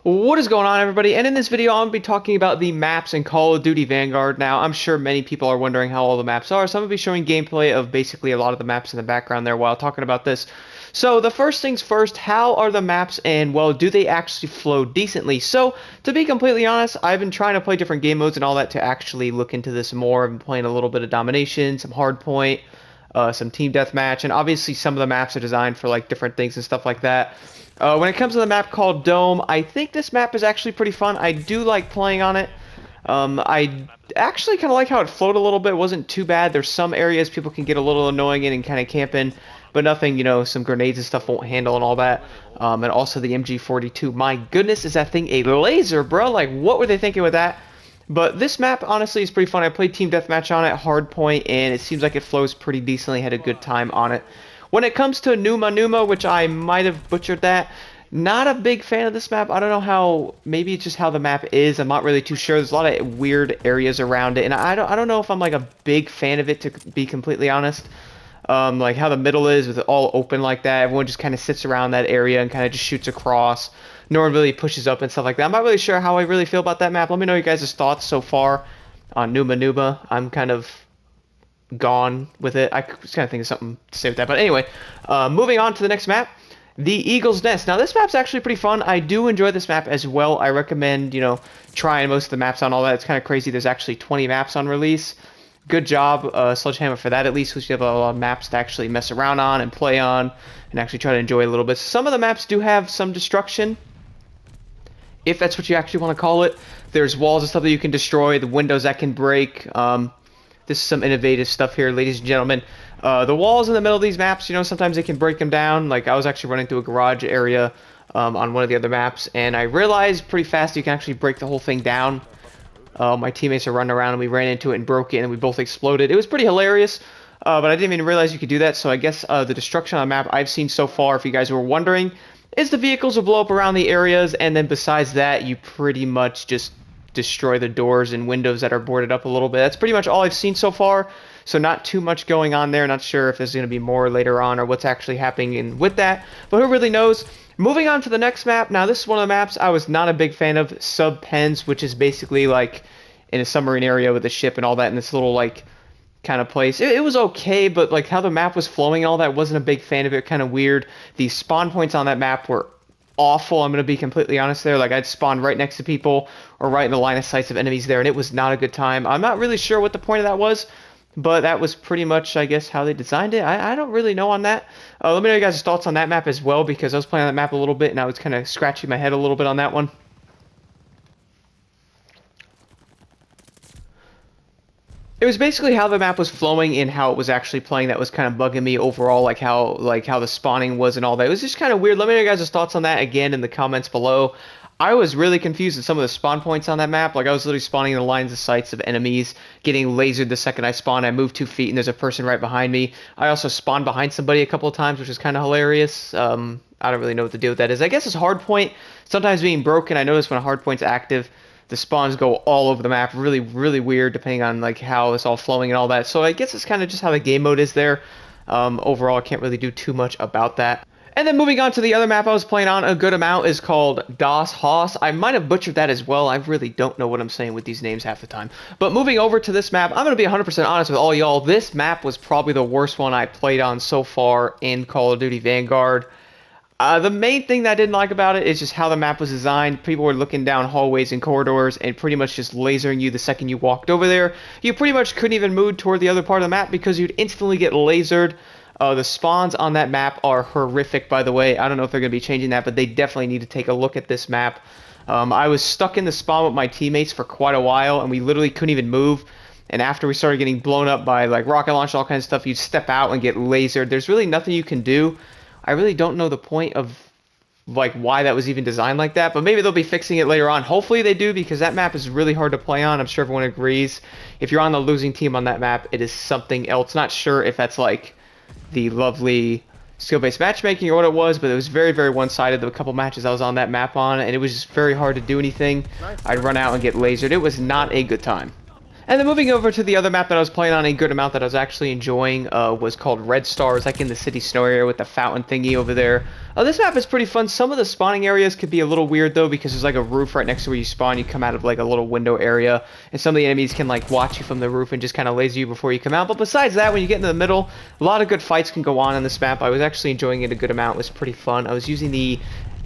What is going on, everybody? And in this video, I'm going to be talking about the maps in Call of Duty Vanguard. Now, I'm sure many people are wondering how all the maps are, so I'm going to be showing gameplay of basically a lot of the maps in the background there while talking about this. So, the first things first, how are the maps, and, well, do they actually flow decently? So, to be completely honest, I've been trying to play different game modes and all that to actually look into this more. I've been playing a little bit of Domination, some Hardpoint, some Team Deathmatch, and obviously some of the maps are designed for, like, different things and stuff like that. When it comes to the map called Dome, I think this map is actually pretty fun. I do like playing on it. I actually kind of like how it flowed a little bit. It wasn't too bad. There's some areas people can get a little annoying in and kind of camp in, but nothing, some grenades and stuff won't handle and all that. And also the MG42. My goodness, is that thing a laser, bro? Like, what were they thinking with that? But this map, honestly, is pretty fun. I played Team Deathmatch on it, Hardpoint, and it seems like it flows pretty decently. Had a good time on it. When it comes to Numa, which I might have butchered that, not a big fan of this map. I don't know how, maybe it's just how the map is. I'm not really too sure. There's a lot of weird areas around it, and I don't know if I'm like a big fan of it, to be completely honest. Like how the middle is with it all open like that. Everyone just kind of sits around that area and kind of just shoots across. No one really pushes up and stuff like that. I'm not really sure how I really feel about that map. Let me know your guys' thoughts so far on Numa. I'm kind of gone with it. I was kind of thinking something to say with that. But anyway, moving on to the next map, the Eagle's Nest. Now, this map's actually pretty fun. I do enjoy this map as well. I recommend, trying most of the maps on all that. It's kind of crazy. There's actually 20 maps on release. Good job, Sledgehammer, for that at least, because you have a lot of maps to actually mess around on and play on and actually try to enjoy a little bit. Some of the maps do have some destruction, if that's what you actually want to call it. There's walls and stuff that you can destroy, the windows that can break. This is some innovative stuff here, ladies and gentlemen. The walls in the middle of these maps, sometimes they can break them down. Like, I was actually running through a garage area on one of the other maps, and I realized pretty fast you can actually break the whole thing down. My teammates are running around, and we ran into it and broke it, and we both exploded. It was pretty hilarious, but I didn't even realize you could do that. So I guess the destruction on the map I've seen so far, if you guys were wondering, is the vehicles will blow up around the areas, and then besides that, you pretty much just destroy the doors and windows that are boarded up a little bit. That's pretty much all I've seen so far, so not too much going on there. Not sure if there's going to be more later on or what's actually happening with that, but who really knows. Moving on to the next map. Now, this is one of the maps I was not a big fan of, Sub-Pens, which is basically like in a submarine area with a ship and all that in this little like kind of place. It was okay, but like how the map was flowing and all that, wasn't a big fan of it. Kind of weird. The spawn points on that map were awful. I'm going to be completely honest there. Like, I'd spawn right next to people or right in the line of sights of enemies there, and it was not a good time. I'm not really sure what the point of that was, but that was pretty much, I guess, how they designed it. I don't really know on that. Let me know you guys' thoughts on that map as well, because I was playing on that map a little bit, and I was kind of scratching my head a little bit on that one. It was basically how the map was flowing and how it was actually playing that was kind of bugging me overall, like how the spawning was and all that. It was just kind of weird. Let me know your guys' thoughts on that again in the comments below. I was really confused at some of the spawn points on that map. Like, I was literally spawning in the lines of sights of enemies, getting lasered the second I spawned. I moved 2 feet and there's a person right behind me. I also spawned behind somebody a couple of times, which is kind of hilarious. I don't really know what the deal with that is. I guess it's hardpoint sometimes being broken. I notice when a hardpoint's active, the spawns go all over the map. Really, really weird, depending on like how it's all flowing and all that. So I guess it's kind of just how the game mode is there. Overall, I can't really do too much about that. And then moving on to the other map I was playing on a good amount is called Das Haus. I might have butchered that as well. I really don't know what I'm saying with these names half the time. But moving over to this map, I'm going to be 100% honest with all y'all. This map was probably the worst one I played on so far in Call of Duty Vanguard. The main thing that I didn't like about it is just how the map was designed. People were looking down hallways and corridors and pretty much just lasering you the second you walked over there. You pretty much couldn't even move toward the other part of the map because you'd instantly get lasered. The spawns on that map are horrific, by the way. I don't know if they're going to be changing that, but they definitely need to take a look at this map. I was stuck in the spawn with my teammates for quite a while, and we literally couldn't even move. And after we started getting blown up by like rocket launch, all kinds of stuff, you'd step out and get lasered. There's really nothing you can do. I really don't know the point of like why that was even designed like that, but maybe they'll be fixing it later on. Hopefully they do, because that map is really hard to play on. I'm sure everyone agrees. If you're on the losing team on that map, it is something else. Not sure if that's like the lovely skill-based matchmaking or what it was, but it was very, very one-sided. There were a couple matches I was on that map on, and it was just very hard to do anything. I'd run out and get lasered. It was not a good time. And then moving over to the other map that I was playing on a good amount that I was actually enjoying was called Red Stars, like in the city snow area with the fountain thingy over there. This map is pretty fun. Some of the spawning areas could be a little weird though, because there's like a roof right next to where you spawn. You come out of like a little window area, and some of the enemies can like watch you from the roof and just kind of laser you before you come out. But besides that, when you get into the middle, a lot of good fights can go on this map. I was actually enjoying it a good amount. It was pretty fun. I was using the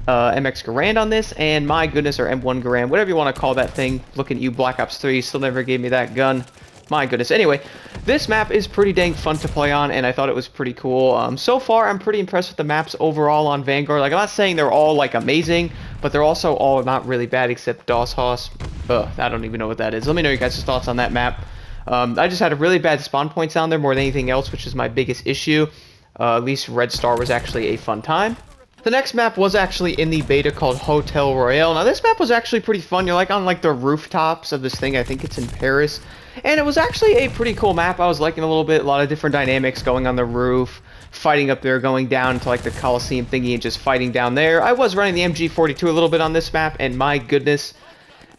MX Garand on this, and my goodness, or M1 Garand, whatever you want to call that thing. Looking at you, Black Ops 3, still never gave me that gun. My goodness. Anyway, this map is pretty dang fun to play on, and I thought it was pretty cool. So far, I'm pretty impressed with the maps overall on Vanguard. Like, I'm not saying they're all, like, amazing, but they're also all not really bad except Dawshaus. I don't even know what that is. Let me know your guys' thoughts on that map. I just had a really bad spawn points down there more than anything else, which is my biggest issue. At least Red Star was actually a fun time. The next map was actually in the beta called Hotel Royale. Now, this map was actually pretty fun. You're, like, on, like, the rooftops of this thing. I think it's in Paris. And it was actually a pretty cool map. I was liking a little bit. A lot of different dynamics going on the roof, fighting up there, going down to like the Coliseum thingy and just fighting down there. I was running the MG42 a little bit on this map, and my goodness,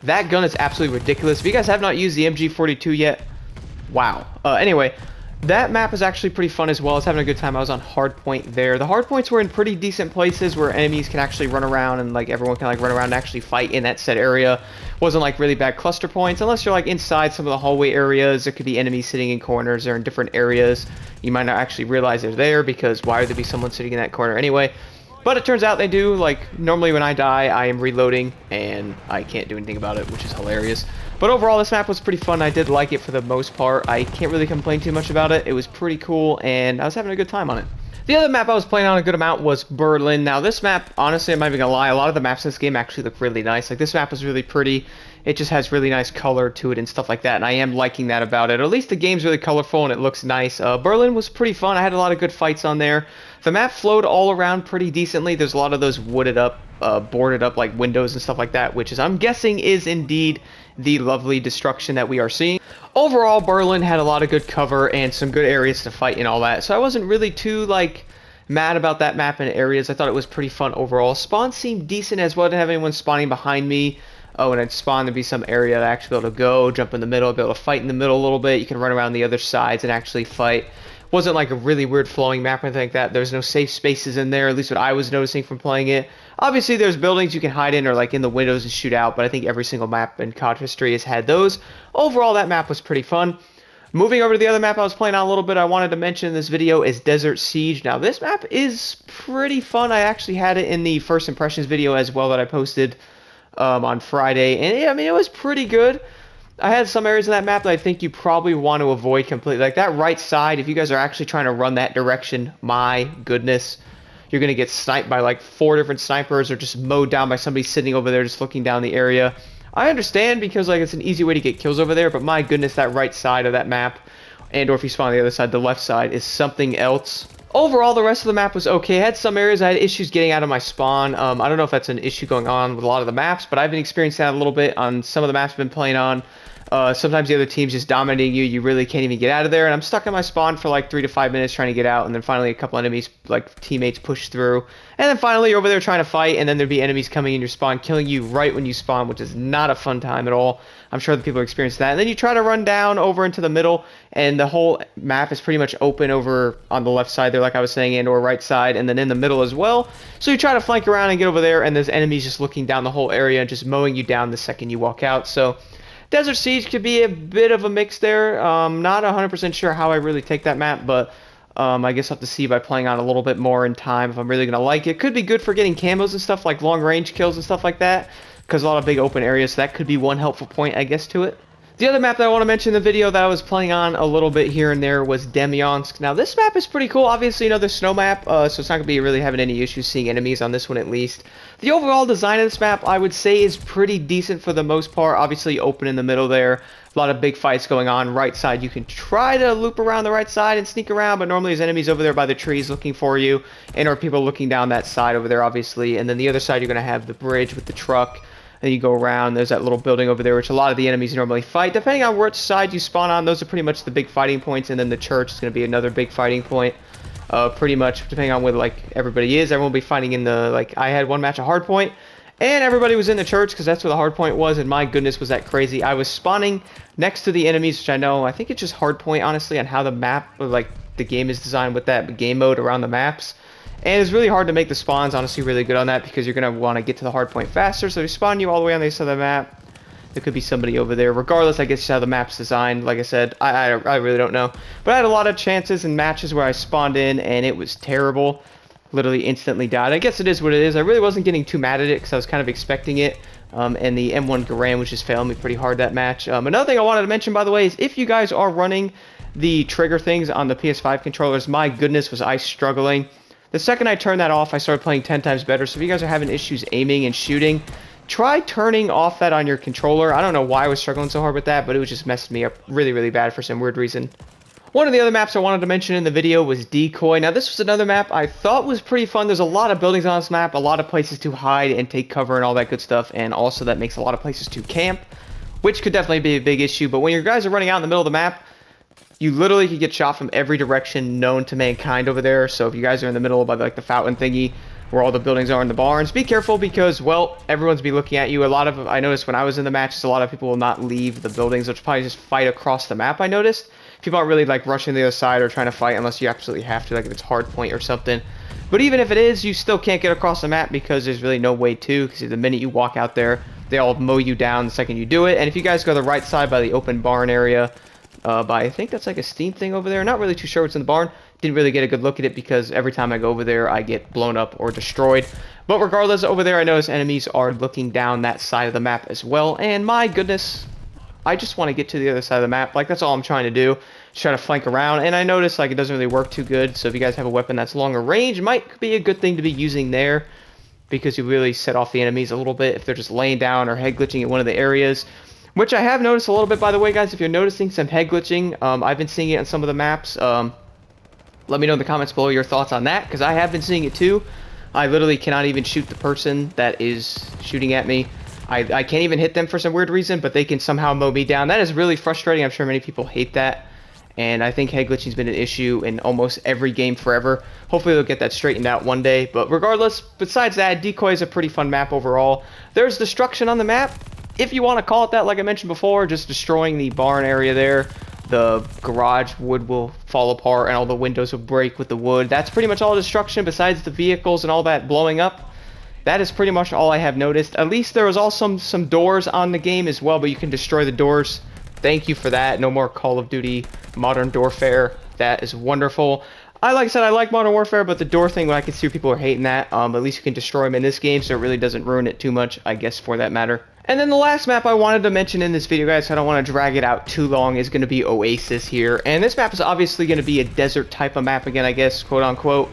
that gun is absolutely ridiculous. If you guys have not used the MG42 yet, wow. Anyway, that map is actually pretty fun as well. I was having a good time. I was on hardpoint there. The hardpoints were in pretty decent places where enemies can actually run around and like everyone can like run around and actually fight in that set area. Wasn't like really bad cluster points unless you're like inside some of the hallway areas. There could be enemies sitting in corners or in different areas. You might not actually realize they're there because why would there be someone sitting in that corner anyway? But it turns out they do. Like, normally when I die, I am reloading, and I can't do anything about it, which is hilarious. But overall, this map was pretty fun. I did like it for the most part. I can't really complain too much about it. It was pretty cool, and I was having a good time on it. The other map I was playing on a good amount was Berlin. Now, this map, honestly, I'm not even gonna lie, a lot of the maps in this game actually look really nice. Like, this map is really pretty. It just has really nice color to it and stuff like that, and I am liking that about it. Or at least the game's really colorful and it looks nice. Berlin was pretty fun. I had a lot of good fights on there. The map flowed all around pretty decently. There's a lot of those wooded up, boarded up like windows and stuff like that, which is, I'm guessing, is indeed the lovely destruction that we are seeing. Overall, Berlin had a lot of good cover and some good areas to fight and all that, so I wasn't really too, like, mad about that map and areas. I thought it was pretty fun overall. Spawn seemed decent as well. I didn't have anyone spawning behind me. When I'd spawn, there'd be some area to actually be able to go, jump in the middle, be able to fight in the middle a little bit. You can run around the other sides and actually fight. Wasn't like a really weird flowing map or anything like that. There's no safe spaces in there, at least what I was noticing from playing it. Obviously, there's buildings you can hide in or like in the windows and shoot out, but I think every single map in COD history has had those. Overall, that map was pretty fun. Moving over to the other map I was playing on a little bit, I wanted to mention in this video is Desert Siege. Now, this map is pretty fun. I actually had it in the first impressions video as well that I posted on Friday, and I mean, it was pretty good. I had some areas in that map that I think you probably want to avoid completely. Like that right side, if you guys are actually trying to run that direction, my goodness, you're going to get sniped by like 4 different snipers or just mowed down by somebody sitting over there just looking down the area. I understand because like it's an easy way to get kills over there, but my goodness, that right side of that map, and or if you spawn on the other side, the left side, is something else. Overall, the rest of the map was okay. I had some areas I had issues getting out of my spawn. I don't know if that's an issue going on with a lot of the maps, but I've been experiencing that a little bit on some of the maps I've been playing on. Sometimes the other team's just dominating you. You really can't even get out of there. And I'm stuck in my spawn for like 3 to 5 minutes trying to get out. And then finally a couple enemies, like teammates, push through. And then finally you're over there trying to fight. And then there'd be enemies coming in your spawn, killing you right when you spawn, which is not a fun time at all. I'm sure the people experience that. And then you try to run down over into the middle. And the whole map is pretty much open over on the left side there, like I was saying, and or right side. And then in the middle as well. So you try to flank around and get over there. And there's enemies just looking down the whole area and just mowing you down the second you walk out. So Desert Siege could be a bit of a mix there. Not 100% sure how I really take that map, but I guess I'll have to see by playing on a little bit more in time if I'm really going to like it. Could be good for getting camos and stuff, like long-range kills and stuff like that, because a lot of big open areas, so that could be one helpful point, I guess, to it. The other map that I want to mention in the video that I was playing on a little bit here and there was Demyansk. Now, this map is pretty cool. Obviously, another snow map, so it's not going to be really having any issues seeing enemies on this one at least. The overall design of this map, I would say, is pretty decent for the most part. Obviously, open in the middle there. A lot of big fights going on. Right side, you can try to loop around the right side and sneak around, but normally there's enemies over there by the trees looking for you, and or people looking down that side over there, obviously. And then the other side, you're going to have the bridge with the truck. And you go around, there's that little building over there, which a lot of the enemies normally fight. Depending on which side you spawn on, those are pretty much the big fighting points, and then the church is going to be another big fighting point. Pretty much, depending on where, like, everybody is. Everyone will be fighting in the, like, I had one match at hardpoint, And everybody was in the church because that's where the hard point was, and my goodness was that crazy. I was spawning next to the enemies, which I think it's just hard point, honestly, on how the map, or like the game is designed with that game mode around the maps. And it's really hard to make the spawns, honestly, really good on that because you're going to want to get to the hard point faster. So they spawn you all the way on the other side of the map. There could be somebody over there. Regardless, I guess how the map's designed. Like I said, I really don't know. But I had a lot of chances in matches where I spawned in, and it was terrible. Literally instantly died. I guess it is what it is. I really wasn't getting too mad at it because I was kind of expecting it. And the M1 Garand was just failing me pretty hard that match. Another thing I wanted to mention, by the way, is if you guys are running the trigger things on the PS5 controllers, my goodness was I struggling. The second I turned that off, I started playing 10 times better. So if you guys are having issues aiming and shooting, try turning off that on your controller. I don't know why I was struggling so hard with that, but it was just messing me up really, really bad for some weird reason. One of the other maps I wanted to mention in the video was Decoy. Now, this was another map I thought was pretty fun. There's a lot of buildings on this map, a lot of places to hide and take cover and all that good stuff, and also that makes a lot of places to camp, which could definitely be a big issue. But when your guys are running out in the middle of the map, you literally could get shot from every direction known to mankind over there. So if you guys are in the middle of like the fountain thingy, where all the buildings are in the barns, be careful because, well, everyone's be looking at you. I noticed when I was in the matches, a lot of people will not leave the buildings, which probably just fight across the map, I noticed. People aren't really like rushing the other side or trying to fight unless you absolutely have to, like if it's hard point or something. But even if it is, you still can't get across the map because there's really no way to, because the minute you walk out there, they all mow you down the second you do it. And if you guys go to the right side by the open barn area, I think that's like a steam thing over there. Not really too sure what's in the barn. Didn't really get a good look at it because every time I go over there, I get blown up or destroyed. But regardless, over there, I notice enemies are looking down that side of the map as well. And my goodness, I just want to get to the other side of the map. Like, that's all I'm trying to do. Just try to flank around. And I notice, like, it doesn't really work too good. So if you guys have a weapon that's longer range, it might be a good thing to be using there, because you really set off the enemies a little bit if they're just laying down or head glitching at one of the areas. Which I have noticed a little bit, by the way, guys. If you're noticing some head glitching, I've been seeing it on some of the maps. Let me know in the comments below your thoughts on that, because I have been seeing it too. I literally cannot even shoot the person that is shooting at me. I can't even hit them for some weird reason, but they can somehow mow me down. That is really frustrating. I'm sure many people hate that. And I think head glitching's been an issue in almost every game forever. Hopefully they'll get that straightened out one day. But regardless, besides that, Decoy is a pretty fun map overall. There's destruction on the map, if you want to call it that, like I mentioned before, just destroying the barn area there. The garage wood will fall apart and all the windows will break with the wood. That's pretty much all destruction besides the vehicles and all that blowing up. That is pretty much all I have noticed. At least there was also some doors on the game as well, but you can destroy the doors. Thank you for that. No more Call of Duty Modern Warfare. That is wonderful. Like I said, I like Modern Warfare, but the door thing, I can see people are hating that. At least you can destroy them in this game, so it really doesn't ruin it too much, I guess, for that matter. And then the last map I wanted to mention in this video, guys, so I don't want to drag it out too long, is going to be Oasis here. And this map is obviously going to be a desert type of map again, I guess, quote unquote.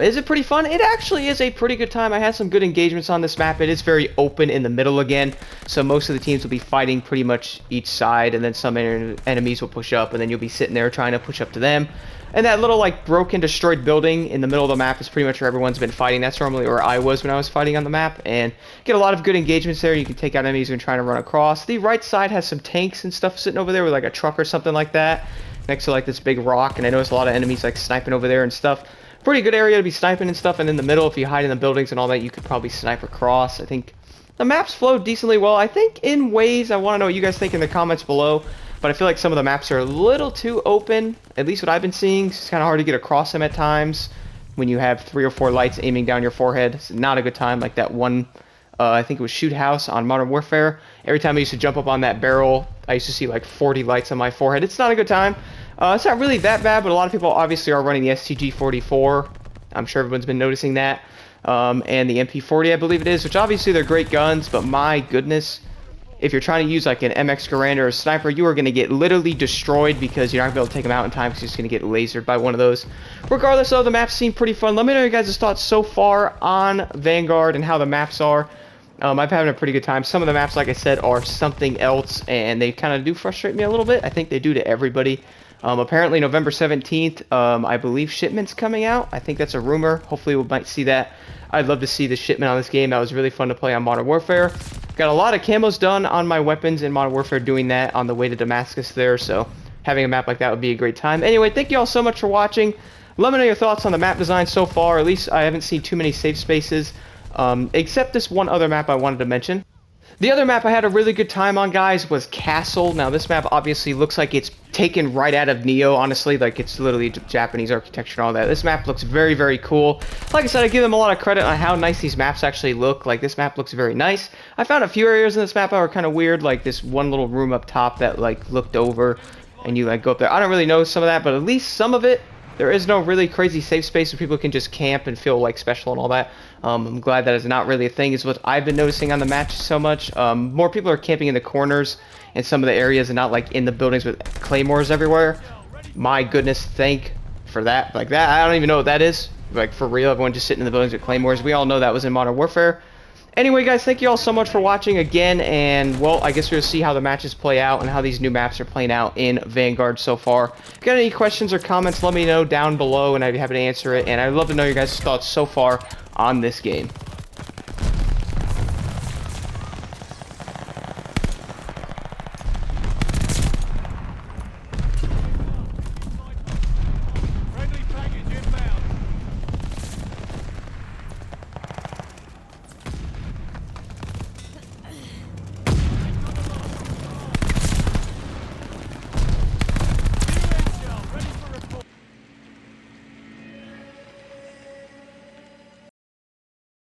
Is it pretty fun? It actually is a pretty good time. I had some good engagements on this map. It is very open in the middle again, so most of the teams will be fighting pretty much each side, and then some enemies will push up, and then you'll be sitting there trying to push up to them. And that little, like, broken, destroyed building in the middle of the map is pretty much where everyone's been fighting. That's normally where I was when I was fighting on the map, and get a lot of good engagements there. You can take out enemies when trying to run across. The right side has some tanks and stuff sitting over there with, like, a truck or something like that next to, like, this big rock, and I noticed a lot of enemies, like, sniping over there and stuff. Pretty good area to be sniping and stuff, and in the middle, if you hide in the buildings and all that, you could probably snipe across. I think the maps flow decently well. I think in ways, I want to know what you guys think in the comments below, but I feel like some of the maps are a little too open, at least what I've been seeing. It's kind of hard to get across them at times when you have 3 or 4 lights aiming down your forehead. It's not a good time, like that one, I think it was Shoot House on Modern Warfare. Every time I used to jump up on that barrel, I used to see like 40 lights on my forehead. It's not a good time. It's not really that bad, but a lot of people obviously are running the STG-44. I'm sure everyone's been noticing that. And the MP40, I believe it is, which obviously they're great guns, but my goodness, if you're trying to use like an MX Garand or a sniper, you are going to get literally destroyed because you're not going to be able to take them out in time because you're just going to get lasered by one of those. Regardless, though, the maps seem pretty fun. Let me know your guys' thoughts so far on Vanguard and how the maps are. I've been having a pretty good time. Some of the maps, like I said, are something else, and they kind of do frustrate me a little bit. I think they do to everybody. Apparently November 17th, I believe shipment's coming out. I think that's a rumor. Hopefully we might see that. I'd love to see the shipment on this game. That was really fun to play on Modern Warfare. Got a lot of camos done on my weapons in Modern Warfare doing that on the way to Damascus there, so having a map like that would be a great time. Anyway, thank you all so much for watching. Let me know your thoughts on the map design so far. At least I haven't seen too many safe spaces. except this one other map I wanted to mention. The other map I had a really good time on, guys, was Castle. Now, this map obviously looks like it's taken right out of Neo, honestly. Like, it's literally Japanese architecture and all that. This map looks very, very cool. Like I said, I give them a lot of credit on how nice these maps actually look. Like, this map looks very nice. I found a few areas in this map that were kind of weird, like this one little room up top that, like, looked over, and you, like, go up there. I don't really know some of that, but at least some of it, there is no really crazy safe space where people can just camp and feel like special and all that. I'm glad that is not really a thing, is what I've been noticing on the match so much. More people are camping in the corners and some of the areas and not like in the buildings with claymores everywhere. My goodness, thank for that. Like that, I don't even know what that is. Like for real, everyone just sitting in the buildings with claymores. We all know that was in Modern Warfare. Anyway, guys, thank you all so much for watching again, and, well, I guess we'll see how the matches play out and how these new maps are playing out in Vanguard so far. If you got any questions or comments, let me know down below, and I'd be happy to answer it, and I'd love to know your guys' thoughts so far on this game.